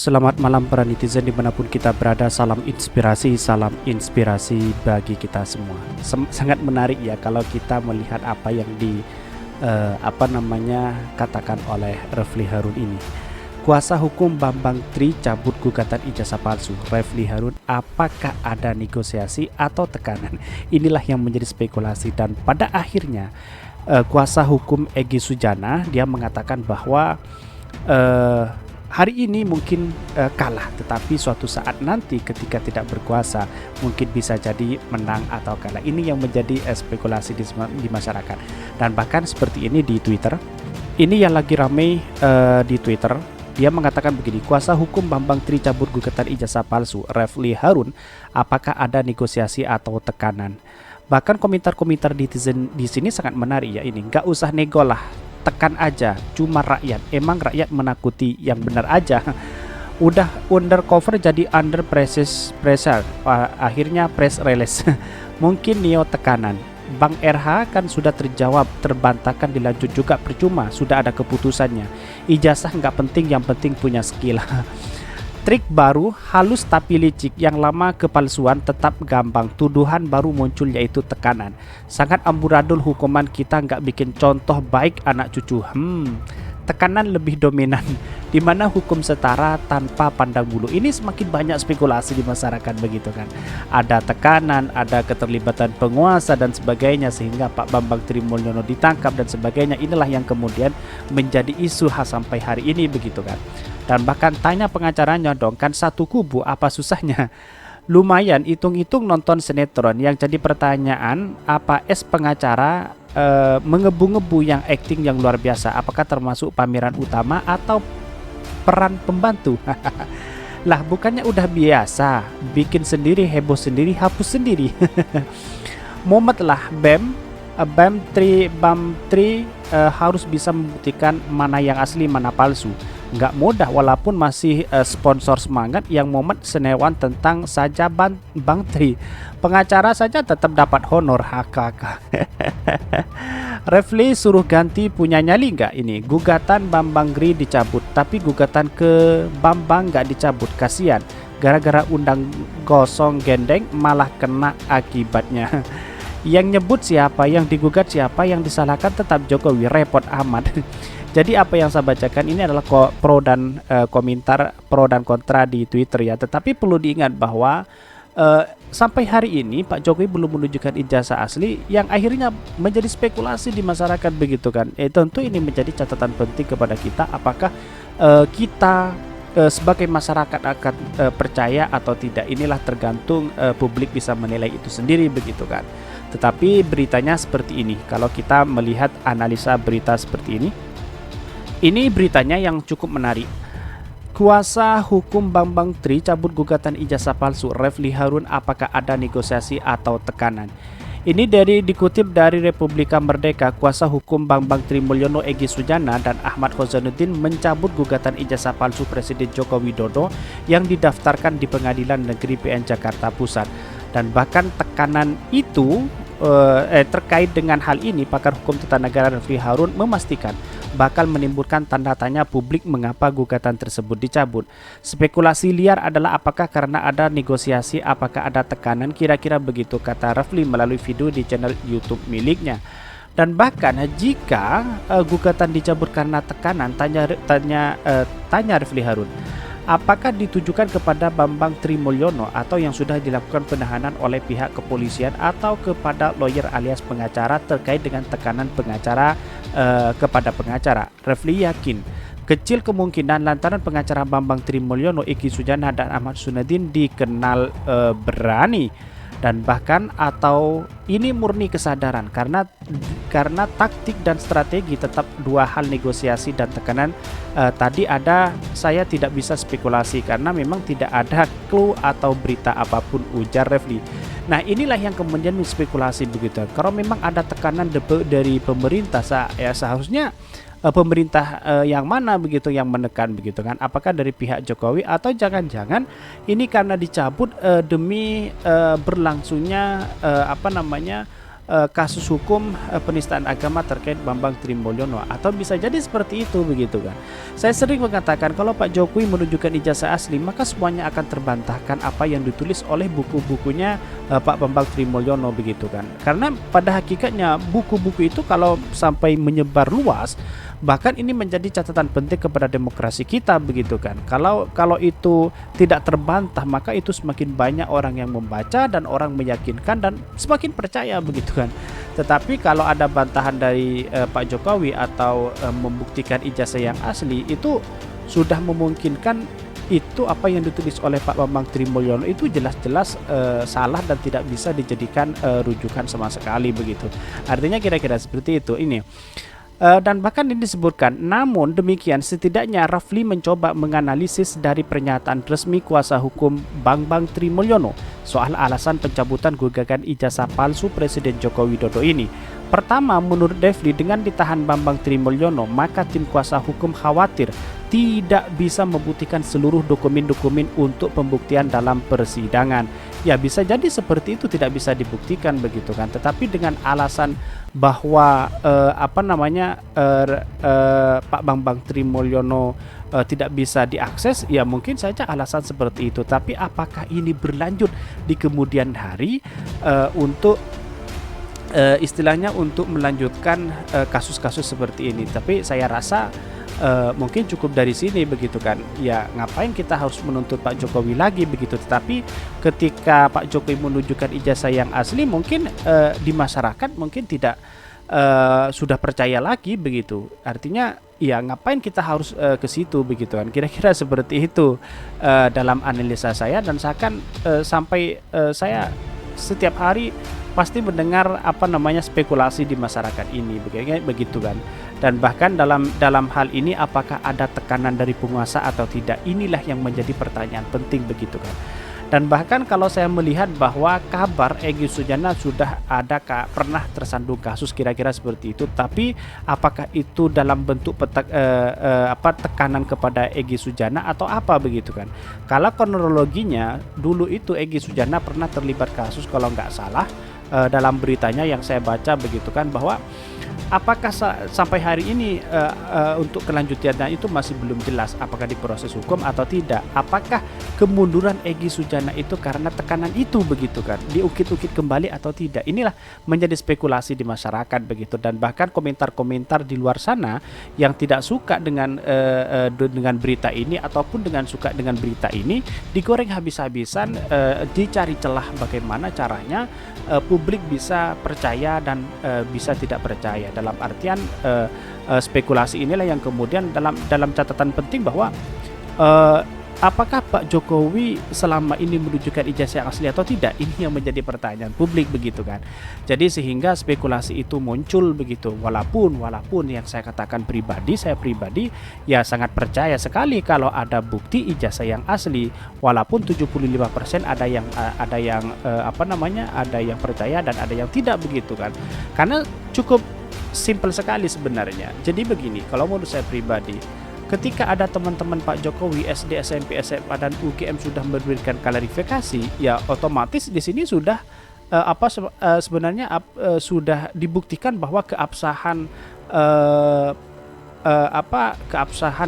Selamat malam para netizen dimanapun kita berada. Salam inspirasi bagi kita semua. Sangat menarik ya kalau kita melihat apa yang katakan oleh Refli Harun ini. Kuasa hukum Bambang Tri cabut gugatan ijazah palsu. Refli Harun, apakah ada negosiasi atau tekanan? Inilah yang menjadi spekulasi, dan pada akhirnya kuasa hukum Egy Sujana dia mengatakan bahwa hari ini mungkin kalah, tetapi suatu saat nanti ketika tidak berkuasa mungkin bisa jadi menang atau kalah. Ini yang menjadi spekulasi di masyarakat. Dan bahkan seperti ini di Twitter. Ini yang lagi ramai di Twitter. Dia mengatakan begini, kuasa hukum Bambang Tri cabut gugatan ijazah palsu. Refli Harun, apakah ada negosiasi atau tekanan? Bahkan komentar-komentar netizen di sini sangat menarik ya ini. Nggak usah nego lah, tekan aja, cuma rakyat. Emang rakyat menakuti yang benar aja. Udah undercover jadi under pressure. Akhirnya press release. Mungkin neo tekanan. Bang RH kan sudah terjawab, terbantahkan, dilanjut juga percuma, sudah ada keputusannya. Ijazah nggak penting, yang penting punya skill. Trik baru, halus tapi licik. Yang lama kepalsuan tetap gampang. Tuduhan baru muncul yaitu tekanan. Sangat amburadul hukuman kita, nggak bikin contoh baik anak cucu. Tekanan lebih dominan. Di mana hukum setara tanpa pandang bulu. Ini semakin banyak spekulasi di masyarakat begitu kan. Ada tekanan, ada keterlibatan penguasa dan sebagainya, sehingga Pak Bambang Tri Mulyono ditangkap dan sebagainya. Inilah yang kemudian menjadi isu sampai hari ini begitu kan. Dan bahkan tanya pengacaranya dong, kan satu kubu, apa susahnya? Lumayan hitung-hitung nonton sinetron. Yang jadi pertanyaan, apa pengacara mengebu-ngebu yang acting yang luar biasa? Apakah termasuk pameran utama atau peran pembantu? Lah bukannya udah biasa, bikin sendiri, heboh sendiri, hapus sendiri. Momet lah Bam Tri harus bisa membuktikan mana yang asli, mana palsu. Nggak mudah, walaupun masih sponsor semangat yang momen senewan tentang saja Bang Tri. Pengacara saja tetap dapat honor. HKK. Refli suruh ganti, punya nyali nggak ini? Gugatan Bambang Tri dicabut, tapi gugatan ke Bambang nggak dicabut. Kasihan, gara-gara undang gosong gendeng malah kena akibatnya. Yang nyebut siapa, yang digugat siapa, yang disalahkan tetap Jokowi. Repot amat. Jadi apa yang saya bacakan ini adalah pro dan komentar pro dan kontra di Twitter ya. Tetapi perlu diingat bahwa sampai hari ini Pak Jokowi belum menunjukkan ijazah asli, yang akhirnya menjadi spekulasi di masyarakat begitu kan. Tentu ini menjadi catatan penting kepada kita, apakah kita sebagai masyarakat akan percaya atau tidak. Inilah tergantung publik bisa menilai itu sendiri begitu kan. Tetapi beritanya seperti ini. Kalau kita melihat analisa berita seperti ini beritanya yang cukup menarik. Kuasa hukum Bambang Tri cabut gugatan ijazah palsu. Refli Harun, apakah ada negosiasi atau tekanan? Ini dikutip dari Republika Merdeka. Kuasa hukum Bambang Tri Mulyono, Egy Sujana dan Ahmad Khozainuddin mencabut gugatan ijazah palsu Presiden Joko Widodo yang didaftarkan di Pengadilan Negeri PN Jakarta Pusat. Dan bahkan tekanan itu terkait dengan hal ini, pakar hukum tata negara Refli Harun memastikan bakal menimbulkan tanda tanya publik mengapa gugatan tersebut dicabut. Spekulasi liar adalah apakah karena ada negosiasi, apakah ada tekanan, kira-kira begitu kata Refli melalui video di channel YouTube miliknya. Dan bahkan jika gugatan dicabut karena tekanan, tanya Refli Harun, apakah ditujukan kepada Bambang Tri Mulyono atau yang sudah dilakukan penahanan oleh pihak kepolisian atau kepada lawyer alias pengacara terkait dengan tekanan pengacara kepada pengacara? Refli yakin kecil kemungkinan lantaran pengacara Bambang Tri Mulyono, Egy Sujana dan Ahmad Khozainuddin dikenal berani, dan bahkan atau ini murni kesadaran karena taktik dan strategi. Tetap dua hal, negosiasi dan tekanan. Tadi ada, saya tidak bisa spekulasi karena memang tidak ada clue atau berita apapun, ujar Refli. Nah inilah yang kemudian menspekulasi begitu. Kalau memang ada tekanan dari pemerintah, seharusnya pemerintah yang mana begitu yang menekan begitu kan? Apakah dari pihak Jokowi atau jangan-jangan ini karena dicabut demi berlangsungnya kasus hukum penistaan agama terkait Bambang Trimulyono, atau bisa jadi seperti itu begitu kan. Saya sering mengatakan kalau Pak Jokowi menunjukkan ijazah asli, maka semuanya akan terbantahkan apa yang ditulis oleh buku-bukunya Pak Bambang Trimulyono begitu kan. Karena pada hakikatnya buku-buku itu kalau sampai menyebar luas, bahkan ini menjadi catatan penting kepada demokrasi kita begitu kan. Kalau itu tidak terbantah, maka itu semakin banyak orang yang membaca dan orang meyakinkan dan semakin percaya begitu kan. Tetapi kalau ada bantahan dari Pak Jokowi atau membuktikan ijazah yang asli, itu sudah memungkinkan itu apa yang ditulis oleh Pak Bambang Trimulyono itu jelas-jelas salah dan tidak bisa dijadikan rujukan sama sekali begitu. Artinya kira-kira seperti itu ini. Dan bahkan ini disebutkan, namun demikian setidaknya Rafli mencoba menganalisis dari pernyataan resmi kuasa hukum Bambang Trimulyono soal alasan pencabutan gugatan ijazah palsu Presiden Joko Widodo ini. Pertama, menurut Refli, dengan ditahan Bambang Trimulyono, maka tim kuasa hukum khawatir tidak bisa membuktikan seluruh dokumen-dokumen untuk pembuktian dalam persidangan. Ya, bisa jadi seperti itu tidak bisa dibuktikan begitu kan. Tetapi dengan alasan bahwa Pak Bambang Trimulyono tidak bisa diakses, ya mungkin saja alasan seperti itu. Tapi apakah ini berlanjut di kemudian hari untuk istilahnya untuk melanjutkan kasus-kasus seperti ini? Tapi saya rasa mungkin cukup dari sini begitu kan. Ya ngapain kita harus menuntut Pak Jokowi lagi begitu. Tetapi ketika Pak Jokowi menunjukkan ijazah yang asli, mungkin di masyarakat mungkin tidak sudah percaya lagi begitu. Artinya ya ngapain kita harus ke situ begitu kan. Kira-kira seperti itu dalam analisa saya. Dan saya kan saya setiap hari pasti mendengar spekulasi di masyarakat ini begitu kan. Dan bahkan dalam hal ini apakah ada tekanan dari penguasa atau tidak, inilah yang menjadi pertanyaan penting begitu kan. Dan bahkan kalau saya melihat bahwa kabar Egy Sujana sudah pernah tersandung kasus kira-kira seperti itu, tapi apakah itu dalam bentuk tekanan kepada Egy Sujana atau apa begitu kan. Kalau kronologinya dulu itu Egy Sujana pernah terlibat kasus kalau nggak salah, dalam beritanya yang saya baca begitu kan, bahwa apakah sampai hari ini untuk kelanjutannya itu masih belum jelas apakah diproses hukum atau tidak. Apakah kemunduran Egy Sujana itu karena tekanan itu begitu kan, diukit-ukit kembali atau tidak. Inilah menjadi spekulasi di masyarakat begitu. Dan bahkan komentar-komentar di luar sana yang tidak suka dengan berita ini ataupun suka dengan berita ini digoreng habis-habisan, dicari celah bagaimana caranya publik bisa percaya dan bisa tidak percaya. Dalam artian spekulasi inilah yang kemudian dalam catatan penting bahwa apakah Pak Jokowi selama ini menunjukkan ijazah yang asli atau tidak? Ini yang menjadi pertanyaan publik begitu kan. Jadi sehingga spekulasi itu muncul begitu. Walaupun yang saya katakan saya pribadi ya sangat percaya sekali kalau ada bukti ijazah yang asli. Walaupun 75% ada yang percaya dan ada yang tidak begitu kan. Karena cukup simpel sekali sebenarnya. Jadi begini, kalau menurut saya pribadi, ketika ada teman-teman Pak Jokowi SD, SMP, SMA dan UGM sudah memberikan klarifikasi, ya otomatis di sini sudah sudah dibuktikan bahwa keabsahan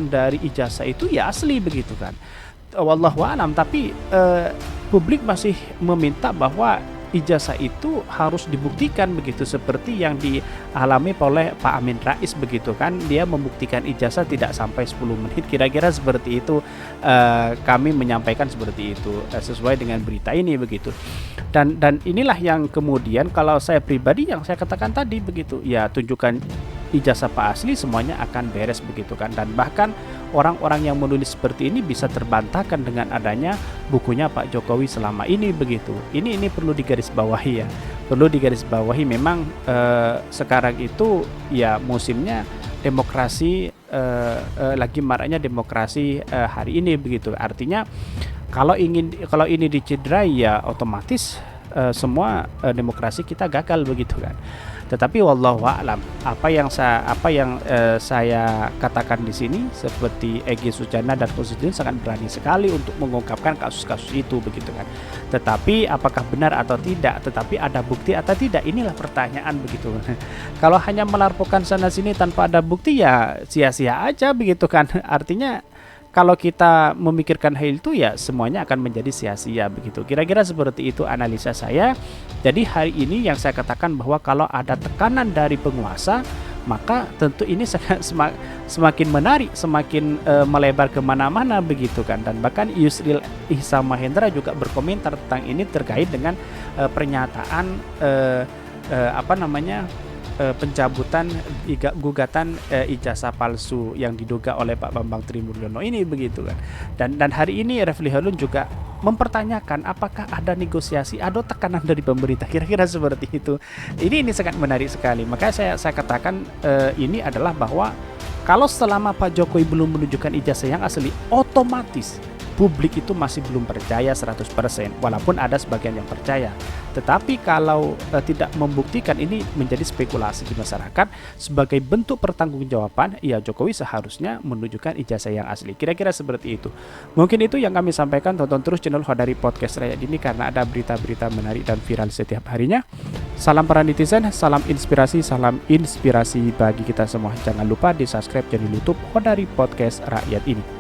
dari ijazah itu ya asli begitu kan. Wallahu a'lam. Tapi publik masih meminta bahwa ijazah itu harus dibuktikan begitu, seperti yang dialami oleh Pak Amin Rais begitu kan. Dia membuktikan ijazah tidak sampai 10 menit kira-kira seperti itu. Kami menyampaikan seperti itu sesuai dengan berita ini begitu. Dan inilah yang kemudian kalau saya pribadi yang saya katakan tadi begitu, ya tunjukkan ijazah Pak asli, semuanya akan beres begitu kan. Dan bahkan orang-orang yang menulis seperti ini bisa terbantahkan dengan adanya bukunya Pak Jokowi selama ini begitu. Ini perlu digarisbawahi ya. Perlu digarisbawahi memang sekarang itu ya musimnya demokrasi, lagi maraknya demokrasi hari ini begitu. Artinya kalau ini dicederai ya otomatis semua demokrasi kita gagal begitu kan. Tetapi wallahu a'lam, saya katakan di sini seperti Egy Sujana dan Konstitusi sangat berani sekali untuk mengungkapkan kasus-kasus itu begitu kan. Tetapi apakah benar atau tidak, tetapi ada bukti atau tidak, inilah pertanyaan begitu. Kalau hanya melaporkan sana sini tanpa ada bukti ya sia-sia aja begitu kan. Artinya kalau kita memikirkan hal itu ya semuanya akan menjadi sia-sia begitu. Kira-kira seperti itu analisa saya. Jadi hari ini yang saya katakan bahwa kalau ada tekanan dari penguasa, maka tentu ini semakin menarik, semakin melebar kemana-mana begitu kan. Dan bahkan Yusril Ihsan Mahendra juga berkomentar tentang ini terkait dengan pernyataan pencabutan gugatan ijazah palsu yang diduga oleh Pak Bambang Trimulyono ini begitu kan. Dan hari ini Refli Harun juga mempertanyakan apakah ada negosiasi, ada tekanan dari pemerintah, kira-kira seperti itu. Ini sangat menarik sekali. Makanya saya katakan ini adalah bahwa kalau selama Pak Jokowi belum menunjukkan ijazah yang asli, otomatis publik itu masih belum percaya 100%, walaupun ada sebagian yang percaya. Tetapi kalau tidak membuktikan, ini menjadi spekulasi di masyarakat. Sebagai bentuk pertanggungjawaban, ya Jokowi seharusnya menunjukkan ijazah yang asli. Kira-kira seperti itu. Mungkin itu yang kami sampaikan. Tonton terus channel Khodari Podcast Rakyat ini karena ada berita-berita menarik dan viral setiap harinya. Salam para netizen, salam inspirasi bagi kita semua. Jangan lupa di subscribe channel YouTube Khodari Podcast Rakyat ini.